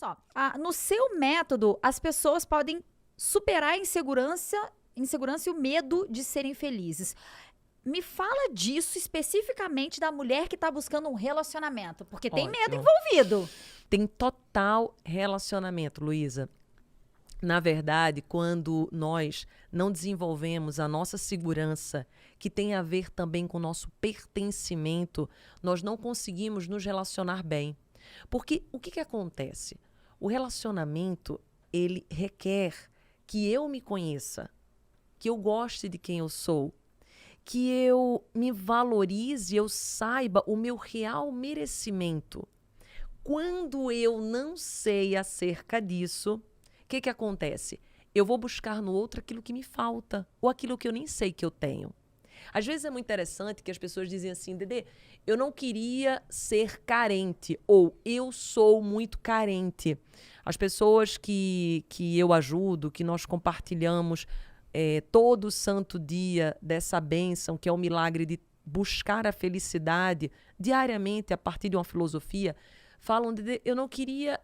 só. No seu método, as pessoas podem superar a insegurança e o medo de serem felizes. Me fala disso especificamente da mulher que tá buscando um relacionamento, porque tem medo Ótimo. envolvido. Tem total relacionamento, Luísa. Na verdade, quando nós não desenvolvemos a nossa segurança, que tem a ver também com o nosso pertencimento, nós não conseguimos nos relacionar bem. Porque o que acontece? O relacionamento, ele requer que eu me conheça, que eu goste de quem eu sou, que eu me valorize, eu saiba o meu real merecimento. Quando eu não sei acerca disso, o que acontece? Eu vou buscar no outro aquilo que me falta, ou aquilo que eu nem sei que eu tenho. Às vezes é muito interessante que as pessoas dizem assim, Dedê, eu não queria ser carente, ou eu sou muito carente. As pessoas que eu ajudo, que nós compartilhamos todo santo dia dessa bênção, que é o milagre de buscar a felicidade diariamente a partir de uma filosofia, falam de eu não queria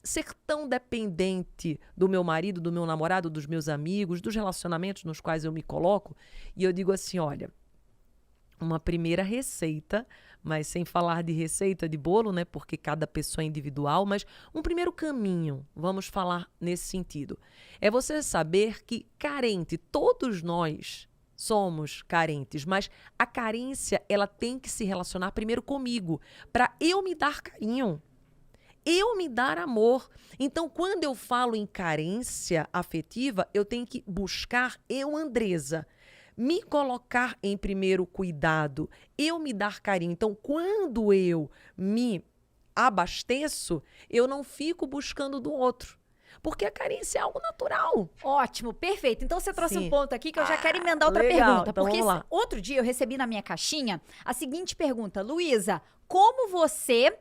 ser tão dependente do meu marido, do meu namorado, dos meus amigos, dos relacionamentos nos quais eu me coloco. E eu digo assim, olha, uma primeira receita, mas sem falar de receita de bolo, né? Porque cada pessoa é individual, mas um primeiro caminho, vamos falar nesse sentido, é você saber que carente, todos nós somos carentes, mas a carência, ela tem que se relacionar primeiro comigo, para eu me dar carinho. Eu me dar amor. Então, quando eu falo em carência afetiva, eu tenho que buscar eu, Andresa, me colocar em primeiro cuidado, eu me dar carinho. Então, quando eu me abasteço, eu não fico buscando do outro. Porque a carência é algo natural. Ótimo, perfeito. Então você trouxe Sim. um ponto aqui que eu já quero emendar outra legal. pergunta. Então, Porque vamos lá. outro dia eu recebi na minha caixinha a seguinte pergunta. Luísa, como você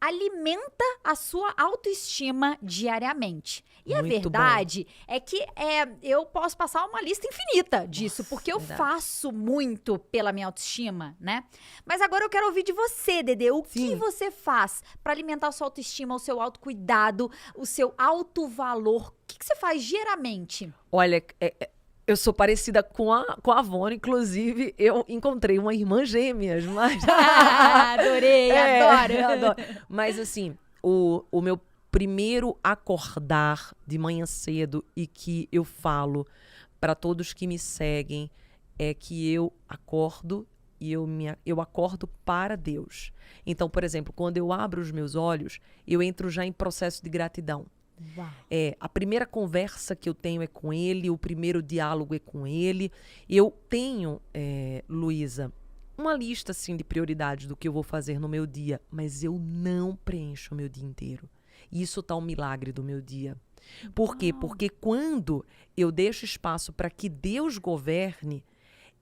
alimenta a sua autoestima diariamente? E a Muito verdade é que eu posso passar uma lista infinita disso, porque eu verdade. faço muito pela minha autoestima, né? Mas agora eu quero ouvir de você, Dedê. O que Sim. você faz pra alimentar a sua autoestima, o seu autocuidado, o seu autovalor? O que você faz geralmente? Olha, eu sou parecida com a Avon, inclusive eu encontrei uma irmã gêmeas, mas... Adorei, adoro. Eu adoro. Mas assim, o meu primeiro acordar de manhã cedo e que eu falo para todos que me seguem é que eu acordo e eu acordo para Deus. Então, por exemplo, quando eu abro os meus olhos, eu entro já em processo de gratidão. Uau. A primeira conversa que eu tenho é com ele, o primeiro diálogo é com ele. Eu tenho, Luísa, uma lista assim, de prioridades do que eu vou fazer no meu dia, mas eu não preencho o meu dia inteiro. E isso tá um milagre do meu dia. Por quê? Porque quando eu deixo espaço para que Deus governe,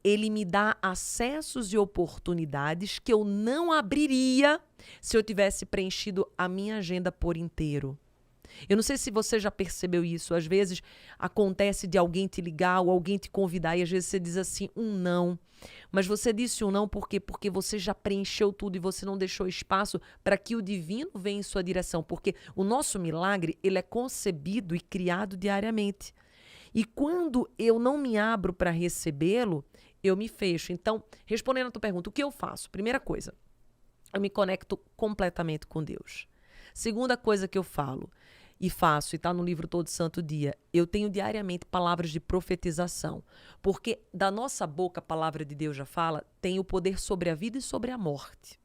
ele me dá acessos e oportunidades que eu não abriria se eu tivesse preenchido a minha agenda por inteiro. Eu não sei se você já percebeu isso. Às vezes acontece de alguém te ligar ou alguém te convidar e às vezes você diz assim, um não. Mas você disse um não por quê? Porque você já preencheu tudo e você não deixou espaço para que o divino venha em sua direção. Porque o nosso milagre, ele é concebido e criado diariamente. E quando eu não me abro para recebê-lo, eu me fecho. Então, respondendo a tua pergunta, o que eu faço? Primeira coisa, eu me conecto completamente com Deus. Segunda coisa que eu falo e faço, e está no livro Todo Santo Dia, eu tenho diariamente palavras de profetização. Porque da nossa boca, a palavra de Deus já fala, tem o poder sobre a vida e sobre a morte.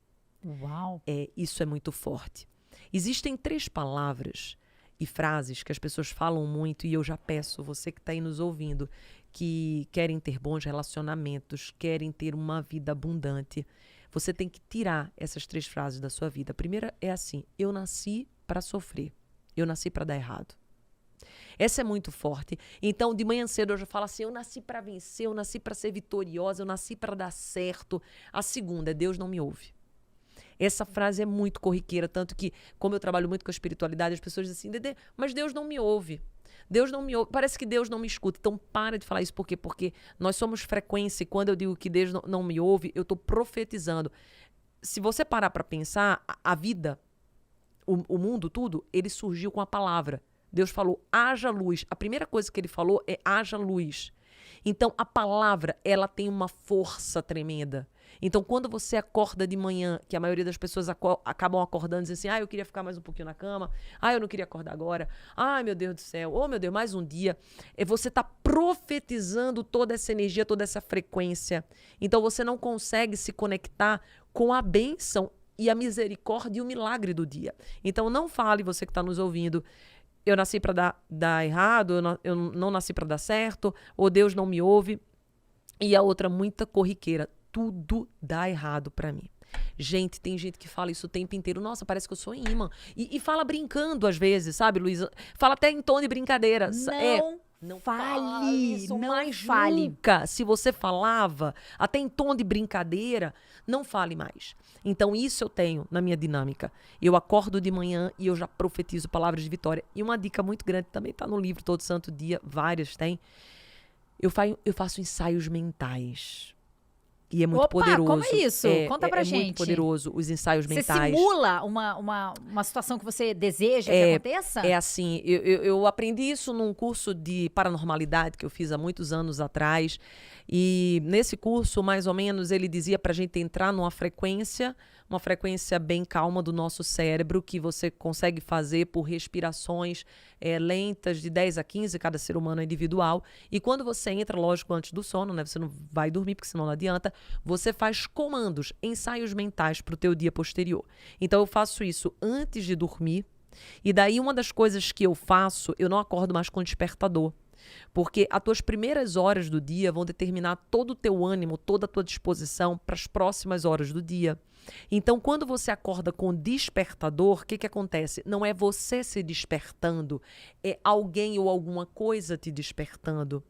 Uau. Isso é muito forte. Existem 3 palavras e frases que as pessoas falam muito, e eu já peço, você que está aí nos ouvindo, que querem ter bons relacionamentos, querem ter uma vida abundante, você tem que tirar essas 3 frases da sua vida. A primeira é assim, eu nasci para sofrer. Eu nasci para dar errado. Essa é muito forte. Então, de manhã cedo eu já falo assim, eu nasci para vencer, eu nasci para ser vitoriosa, eu nasci para dar certo. A segunda é Deus não me ouve. Essa frase é muito corriqueira, tanto que, como eu trabalho muito com a espiritualidade, as pessoas dizem assim, Dedê, mas Deus não me ouve. Deus não me ouve. Parece que Deus não me escuta. Então, para de falar isso. Por quê? Porque nós somos frequência e quando eu digo que Deus não me ouve, eu estou profetizando. Se você parar para pensar, a vida o mundo, tudo, ele surgiu com a palavra. Deus falou, haja luz. A primeira coisa que ele falou é haja luz. Então, a palavra, ela tem uma força tremenda. Então, quando você acorda de manhã, que a maioria das pessoas acabam acordando e dizem assim, eu queria ficar mais um pouquinho na cama, eu não queria acordar agora, meu Deus do céu, oh meu Deus, mais um dia. Você está profetizando toda essa energia, toda essa frequência. Então, você não consegue se conectar com a bênção e a misericórdia e o milagre do dia. Então, não fale, você que está nos ouvindo, eu nasci para dar errado, eu não nasci para dar certo, ou Deus não me ouve. E a outra, muita corriqueira. Tudo dá errado para mim. Gente, tem gente que fala isso o tempo inteiro. Nossa, parece que eu sou imã. E fala brincando às vezes, sabe, Luísa? Fala até em tom de brincadeira. Não fale, isso, não mais fale. Nunca. Se você falava até em tom de brincadeira, não fale mais. Então, isso eu tenho na minha dinâmica. Eu acordo de manhã e eu já profetizo palavras de vitória. E uma dica muito grande, também está no livro Todo Santo Dia, várias tem. Eu faço ensaios mentais. E é muito poderoso. Como é isso? Conta pra gente. É muito poderoso os ensaios mentais. Você simula uma situação que você deseja que aconteça? É assim, eu aprendi isso num curso de paranormalidade que eu fiz há muitos anos atrás. E nesse curso, mais ou menos, ele dizia pra gente entrar numa frequência bem calma do nosso cérebro, que você consegue fazer por respirações lentas de 10 a 15, cada ser humano é individual. E quando você entra, lógico, antes do sono, né? Você não vai dormir, porque senão não adianta. Você faz comandos, ensaios mentais para o teu dia posterior. Então, eu faço isso antes de dormir. E daí, uma das coisas que eu faço, eu não acordo mais com despertador. Porque as tuas primeiras horas do dia vão determinar todo o teu ânimo, toda a tua disposição para as próximas horas do dia. Então, quando você acorda com despertador, o que acontece? Não é você se despertando, é alguém ou alguma coisa te despertando.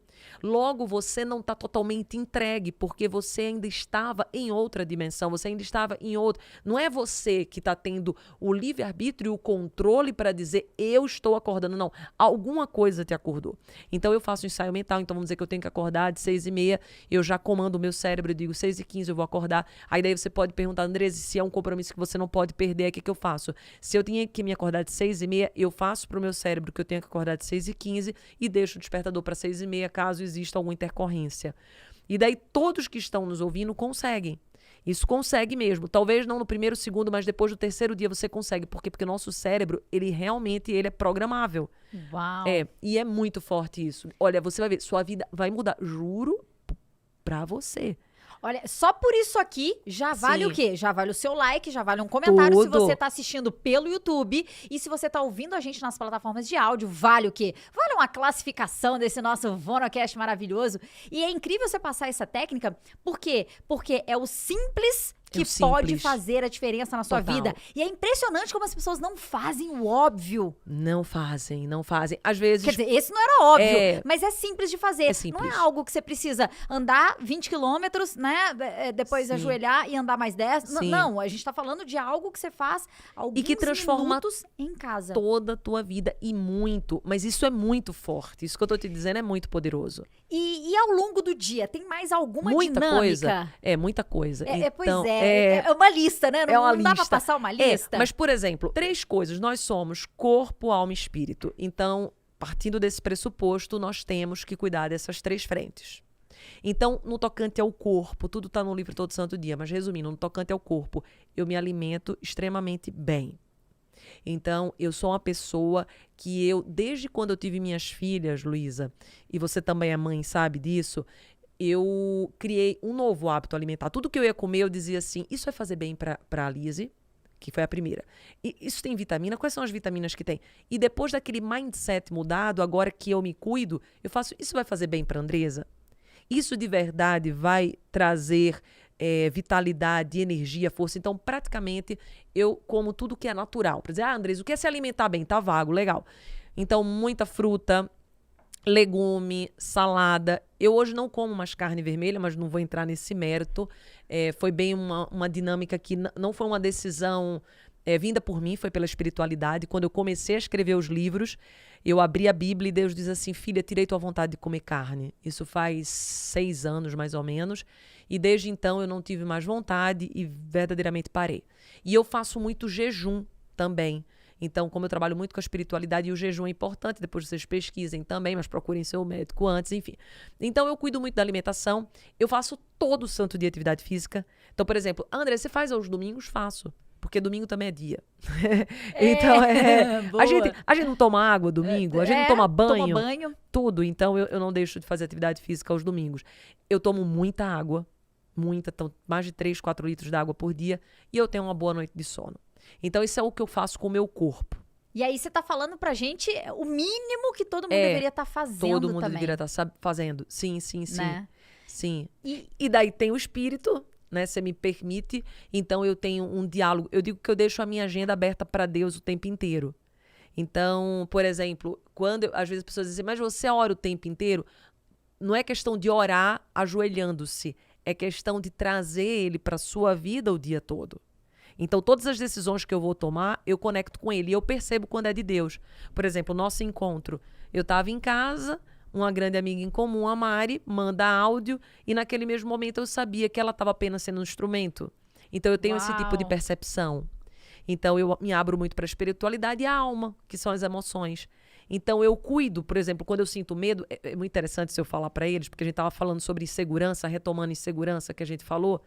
Logo, você não está totalmente entregue, porque você ainda estava em outra dimensão, você ainda estava em outra. Não é você que está tendo o livre-arbítrio e o controle para dizer eu estou acordando, não. Alguma coisa te acordou. Então, eu faço um ensaio mental, então vamos dizer que eu tenho que acordar de 6h30, eu já comando o meu cérebro, eu digo 6h15 eu vou acordar. Aí daí você pode perguntar, Andresa, se é um compromisso que você não pode perder, o que eu faço? Se eu tinha que me acordar de 6h30, eu faço para o meu cérebro que eu tenho que acordar de 6h15 e deixo o despertador para 6h30, caso exista alguma intercorrência. E daí todos que estão nos ouvindo conseguem. Isso consegue mesmo. Talvez não no primeiro, segundo, mas depois do terceiro dia você consegue. Por quê? Porque o nosso cérebro, ele é programável. Uau! E é muito forte isso. Olha, você vai ver, sua vida vai mudar. Juro pra você. Olha, só por isso aqui já vale Sim. o quê? Já vale o seu like, já vale um comentário se Tudo. você tá assistindo pelo YouTube. E se você tá ouvindo a gente nas plataformas de áudio, vale o quê? Vale uma classificação desse nosso Vonocast maravilhoso. E é incrível você passar essa técnica. Por quê? Porque é o simples que pode fazer a diferença na sua vida. E é impressionante como as pessoas não fazem o óbvio. Não fazem. Às vezes... Quer dizer, esse não era óbvio, mas é simples de fazer. É simples. Não é algo que você precisa andar 20 quilômetros, né? Depois ajoelhar e andar mais 10. Não, a gente tá falando de algo que você faz alguns e que transforma minutos em casa. Toda a tua vida e muito. Mas isso é muito forte. Isso que eu tô te dizendo é muito poderoso. E ao longo do dia, tem mais alguma muita dinâmica? Coisa. Muita coisa. Pois é uma lista, né? Não dá pra passar uma lista. Mas, por exemplo, 3 coisas. Nós somos corpo, alma e espírito. Então, partindo desse pressuposto, nós temos que cuidar dessas 3 frentes. Então, no tocante ao corpo, tudo está no livro Todo Santo Dia, mas resumindo, no tocante ao corpo, eu me alimento extremamente bem. Então, eu sou uma pessoa que desde quando eu tive minhas filhas, Luísa, e você também é mãe, sabe disso, eu criei um novo hábito alimentar. Tudo que eu ia comer, eu dizia assim, isso vai fazer bem para a Lise, que foi a primeira. E isso tem vitamina? Quais são as vitaminas que tem? E depois daquele mindset mudado, agora que eu me cuido, eu faço, isso vai fazer bem para a Andresa? Isso de verdade vai trazer vitalidade, energia, força. Então, praticamente, eu como tudo que é natural. Para dizer, Andresa, o que é se alimentar bem? Tá vago, legal. Então, muita fruta, legume, salada. Eu hoje não como mais carne vermelha, mas não vou entrar nesse mérito. Foi bem uma dinâmica que não foi uma decisão vinda por mim, foi pela espiritualidade. Quando eu comecei a escrever os livros, eu abri a Bíblia e Deus diz assim, filha, tirei tua vontade de comer carne. Isso faz 6 anos, mais ou menos. E desde então eu não tive mais vontade e verdadeiramente parei. E eu faço muito jejum também. Então, como eu trabalho muito com a espiritualidade e o jejum é importante, depois vocês pesquisem também, mas procurem seu médico antes, enfim. Então, eu cuido muito da alimentação. Eu faço todo santo dia atividade física. Então, por exemplo, André, você faz aos domingos? Faço. Porque domingo também é dia. Então, a gente não toma água domingo, a gente não toma banho. Tudo. Então, eu não deixo de fazer atividade física aos domingos. Eu tomo muita água. Então, mais de 3, 4 litros de água por dia. E eu tenho uma boa noite de sono. Então, isso é o que eu faço com o meu corpo. E aí você tá falando pra gente o mínimo que todo mundo deveria estar fazendo também. Todo mundo deveria estar fazendo. Sim. Né? Sim. E daí tem o espírito, né? Você me permite. Então, eu tenho um diálogo. Eu digo que eu deixo a minha agenda aberta para Deus o tempo inteiro. Então, por exemplo, às vezes as pessoas dizem, mas você ora o tempo inteiro? Não é questão de orar ajoelhando-se. É questão de trazer ele para sua vida o dia todo. Então, todas as decisões que eu vou tomar, eu conecto com ele. E eu percebo quando é de Deus. Por exemplo, o nosso encontro. Eu estava em casa, uma grande amiga em comum, a Mari, manda áudio. E naquele mesmo momento eu sabia que ela estava apenas sendo um instrumento. Então, eu tenho esse tipo de percepção. Então, eu me abro muito para a espiritualidade e a alma, que são as emoções. Então, eu cuido, por exemplo, quando eu sinto medo, é muito interessante se eu falar para eles, porque a gente estava falando sobre insegurança, retomando insegurança que a gente falou.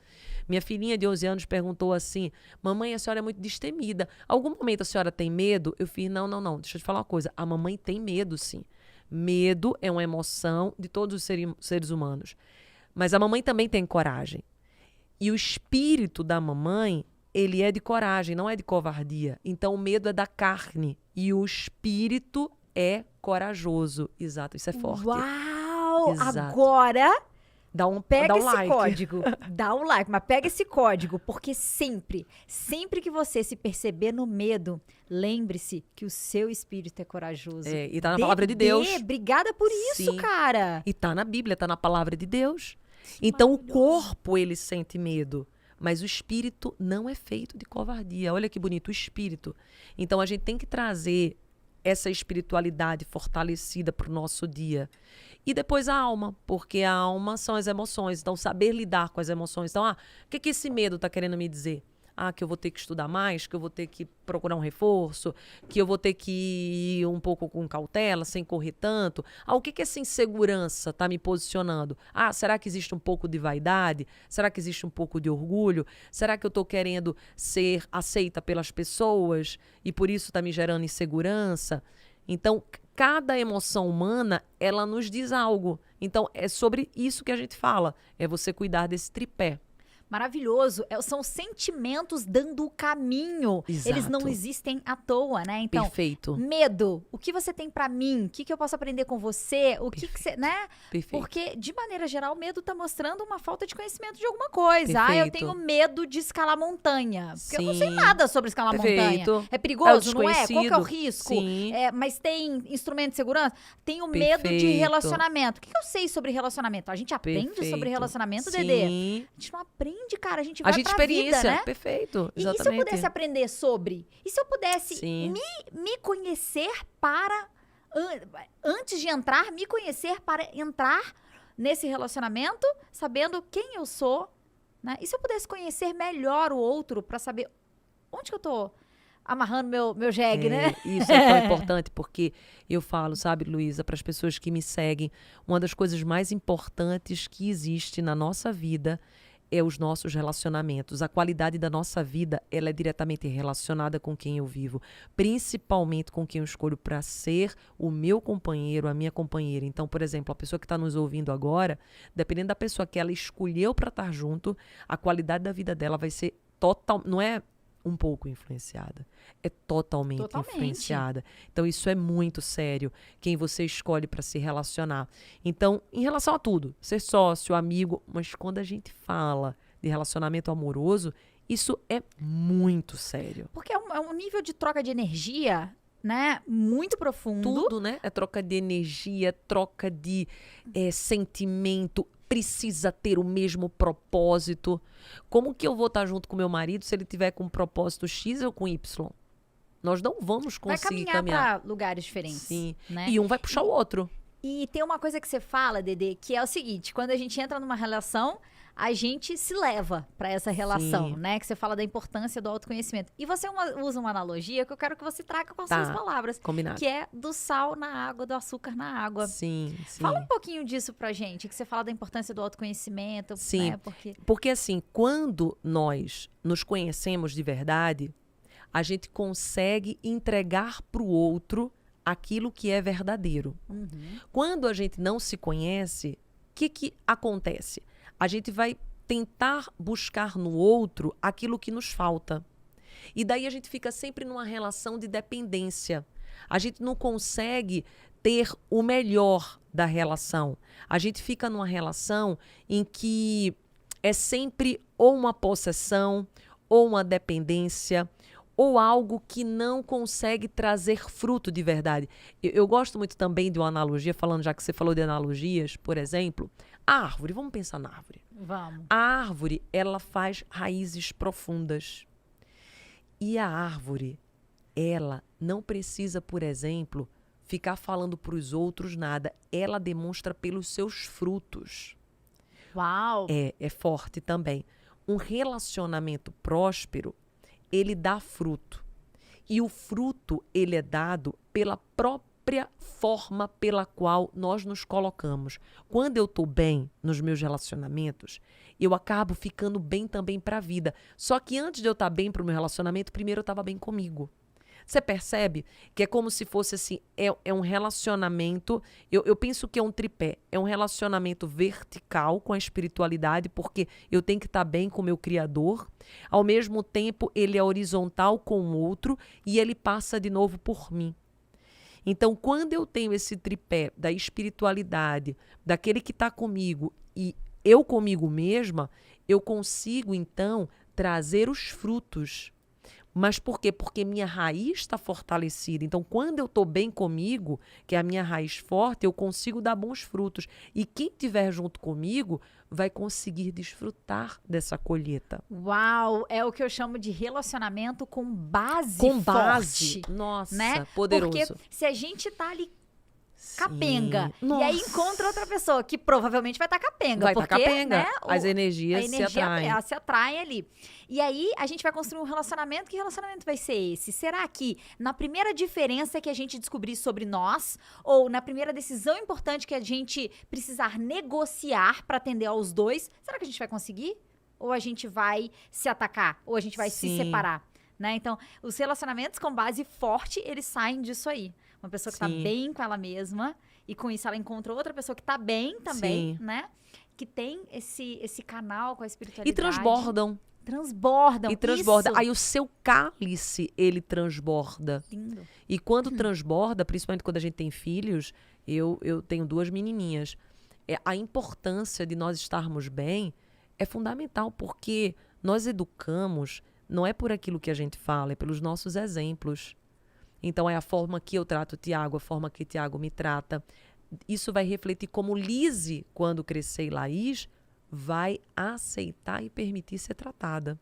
Minha filhinha de 11 anos perguntou assim, mamãe, a senhora é muito destemida. Algum momento a senhora tem medo? Eu fiz, não, deixa eu te falar uma coisa. A mamãe tem medo, sim. Medo é uma emoção de todos os seres humanos. Mas a mamãe também tem coragem. E o espírito da mamãe, ele é de coragem, não é de covardia. Então, o medo é da carne. E o espírito é corajoso. Exato, isso é forte. Uau! Exato. Agora, pega esse like. código. Dá um like, mas pega esse código. Porque sempre que você se perceber no medo, lembre-se que o seu espírito é corajoso. E tá na palavra de Deus. Obrigada por isso, cara. E tá na Bíblia, tá na palavra de Deus. Então, o corpo, ele sente medo. Mas o espírito não é feito de covardia. Olha que bonito, o espírito. Então, a gente tem que trazer essa espiritualidade fortalecida para o nosso dia. E depois a alma, porque a alma são as emoções. Então, saber lidar com as emoções. Então, o que esse medo está querendo me dizer? Que eu vou ter que estudar mais, que eu vou ter que procurar um reforço, que eu vou ter que ir um pouco com cautela, sem correr tanto. O que essa insegurança está me posicionando? Será que existe um pouco de vaidade? Será que existe um pouco de orgulho? Será que eu estou querendo ser aceita pelas pessoas e por isso está me gerando insegurança? Então, cada emoção humana, ela nos diz algo. Então, é sobre isso que a gente fala. É você cuidar desse tripé. Maravilhoso. São sentimentos dando o caminho. Exato. Eles não existem à toa, né? Então, perfeito. Medo. O que você tem pra mim? O que eu posso aprender com você? O que você, né? Perfeito. Porque, de maneira geral, o medo tá mostrando uma falta de conhecimento de alguma coisa. Perfeito. Eu tenho medo de escalar montanha. Porque Sim. eu não sei nada sobre escalar Perfeito. montanha. É perigoso, não é? Qual desconhecido. que é o risco? Sim. Mas tem instrumento de segurança? Tenho medo de Perfeito. relacionamento. O que eu sei sobre relacionamento? A gente aprende Perfeito. sobre relacionamento, Sim. Dedê? A gente não aprende, cara. A gente vai pra experiência, vida, né? Perfeito, E exatamente. se eu pudesse aprender sobre? E se eu pudesse Sim. me conhecer para... Antes de entrar, me conhecer para entrar nesse relacionamento, sabendo quem eu sou, né? E se eu pudesse conhecer melhor o outro para saber onde que eu tô amarrando meu jegue, né? Isso é tão importante, porque eu falo, sabe, Luísa, para as pessoas que me seguem, uma das coisas mais importantes que existe na nossa vida é os nossos relacionamentos. A qualidade da nossa vida, ela é diretamente relacionada com quem eu vivo, principalmente com quem eu escolho para ser o meu companheiro, a minha companheira. Então, por exemplo, a pessoa que está nos ouvindo agora, dependendo da pessoa que ela escolheu para estar junto, a qualidade da vida dela vai ser total, não é um pouco influenciada, é totalmente influenciada. Então, isso é muito sério, quem você escolhe para se relacionar. Então, em relação a tudo, ser sócio, amigo, mas quando a gente fala de relacionamento amoroso, isso é muito sério. Porque é um nível de troca de energia, né, muito profundo. Tudo, né? É troca de energia, troca de sentimento, precisa ter o mesmo propósito. Como que eu vou estar junto com meu marido se ele tiver com um propósito X ou com Y? Nós não vamos conseguir caminhar para lugares diferentes. Sim. Né? E um vai puxar o outro. E tem uma coisa que você fala, Dedê, que é o seguinte: quando a gente entra numa relação, a gente se leva para essa relação, Sim. né? Que você fala da importância do autoconhecimento. E você usa uma analogia que eu quero que você traga com as Tá. suas palavras, Combinado. que é do sal na água, do açúcar na água. Sim, sim. Fala um pouquinho disso pra gente, que você fala da importância do autoconhecimento, Sim. né? Porque Porque assim, quando nós nos conhecemos de verdade, a gente consegue entregar para o outro aquilo que é verdadeiro. Quando a gente não se conhece, o que acontece? A gente vai tentar buscar no outro aquilo que nos falta. E daí a gente fica sempre numa relação de dependência. A gente não consegue ter o melhor da relação. A gente fica numa relação em que é sempre ou uma possessão, ou uma dependência, ou algo que não consegue trazer fruto de verdade. Eu gosto muito também de uma analogia, falando já que você falou de analogias, por exemplo, a árvore, vamos pensar na árvore. vamos. A árvore, ela faz raízes profundas. E a árvore, ela não precisa, por exemplo, ficar falando para os outros nada. Ela demonstra pelos seus frutos. Uau! É forte também. Um relacionamento próspero, ele dá fruto. E o fruto, ele é dado pela própria forma pela qual nós nos colocamos. Quando eu estou bem nos meus relacionamentos, eu acabo ficando bem também para a vida. Só que antes de eu estar bem para o meu relacionamento, primeiro eu estava bem comigo. Você percebe que é como se fosse assim, é um relacionamento, eu penso que é um tripé, é um relacionamento vertical com a espiritualidade, porque eu tenho que estar bem com o meu Criador, ao mesmo tempo ele é horizontal com o outro e ele passa de novo por mim. Então, quando eu tenho esse tripé da espiritualidade, daquele que está comigo e eu comigo mesma, eu consigo, então, trazer os frutos. Mas por quê? Porque minha raiz está fortalecida. Então, quando eu estou bem comigo, que é a minha raiz forte, eu consigo dar bons frutos. E quem estiver junto comigo vai conseguir desfrutar dessa colheita. Uau! É o que eu chamo de relacionamento com base Com base. forte, Nossa, né? poderoso. Porque se a gente tá ali Sim. capenga, e Nossa. aí encontra outra pessoa que provavelmente vai estar capenga, Vai porque, estar capenga. né, As energias se atraem. elas se atraem ali. E aí a gente vai construir um relacionamento. Que relacionamento vai ser esse? Será que na primeira diferença que a gente descobrir sobre nós, ou na primeira decisão importante que a gente precisar negociar para atender aos dois, será que a gente vai conseguir? Ou a gente vai se atacar? Ou a gente vai se Sim. separar? Né? Então, os relacionamentos com base forte, eles saem disso aí. Uma pessoa que tá Sim. bem com ela mesma, e com isso ela encontra outra pessoa que tá bem também, Sim. né? Que tem esse canal com a E espiritualidade. transbordam. Transbordam. E transborda. Isso. Aí o seu cálice, ele transborda. Lindo. E quando transborda, principalmente quando a gente tem filhos, eu tenho 2 menininhas, a importância de nós estarmos bem é fundamental, porque nós educamos, não é por aquilo que a gente fala, é pelos nossos exemplos. Então é a forma que eu trato o Tiago, a forma que o Tiago me trata. Isso vai refletir como Lise, quando crescer, e Laís, vai aceitar e permitir ser tratada.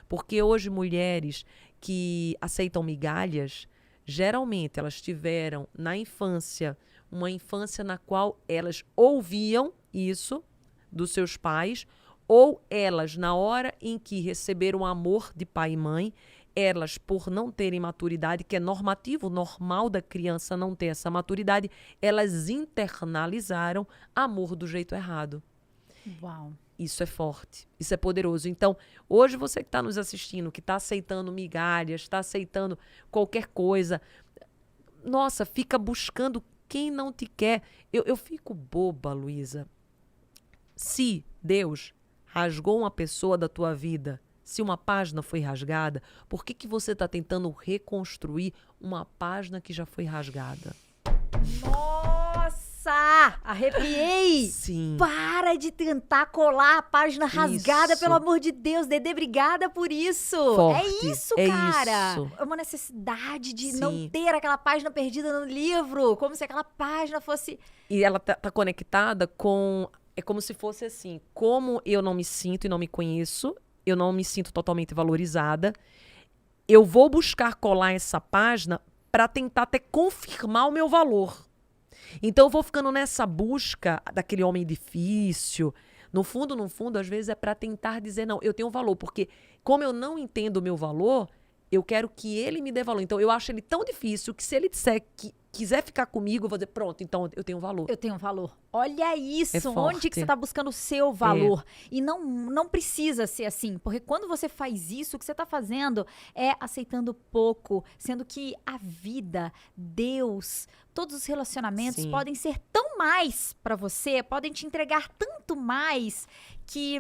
Porque hoje mulheres que aceitam migalhas, geralmente elas tiveram na infância, uma infância na qual elas ouviam isso dos seus pais, ou elas, na hora em que receberam o amor de pai e mãe, elas, por não terem maturidade, que é normativo, normal da criança não ter essa maturidade, elas internalizaram amor do jeito errado. Uau. Isso é forte, isso é poderoso. Então, hoje você que está nos assistindo, que está aceitando migalhas, está aceitando qualquer coisa, nossa, fica buscando quem não te quer. Eu fico boba, Luísa. Se Deus rasgou uma pessoa da tua vida, se uma página foi rasgada, por que você está tentando reconstruir uma página que já foi rasgada? Nossa! Arrepiei! Sim. Para de tentar colar a página rasgada, Isso. pelo amor de Deus. Dedê, obrigada por isso. Forte. É isso, É cara. isso. É uma necessidade de Sim. não ter aquela página perdida no livro. Como se aquela página fosse... E ela tá conectada com... É como se fosse assim, como eu não me sinto e não me conheço, eu não me sinto totalmente valorizada, eu vou buscar colar essa página para tentar até confirmar o meu valor. Então eu vou ficando nessa busca daquele homem difícil, No fundo, às vezes é para tentar dizer, não, eu tenho valor, porque como eu não entendo o meu valor, eu quero que ele me dê valor. Então, eu acho ele tão difícil que se ele disser que quiser ficar comigo, eu vou dizer, pronto, então eu tenho valor. Eu tenho valor. Olha isso, É onde que forte. você está buscando o seu valor. E não precisa ser assim, porque quando você faz isso, o que você está fazendo é aceitando pouco, sendo que a vida, Deus, todos os relacionamentos Sim. podem ser tão mais para você, podem te entregar tanto mais que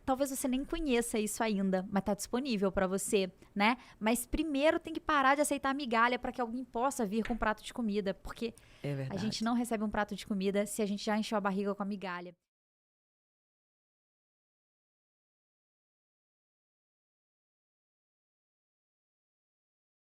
talvez você nem conheça isso ainda, mas tá disponível para você, né? Mas primeiro tem que parar de aceitar migalha para que alguém possa vir com um prato de comida, porque É verdade. a gente não recebe um prato de comida se a gente já encheu a barriga com a migalha.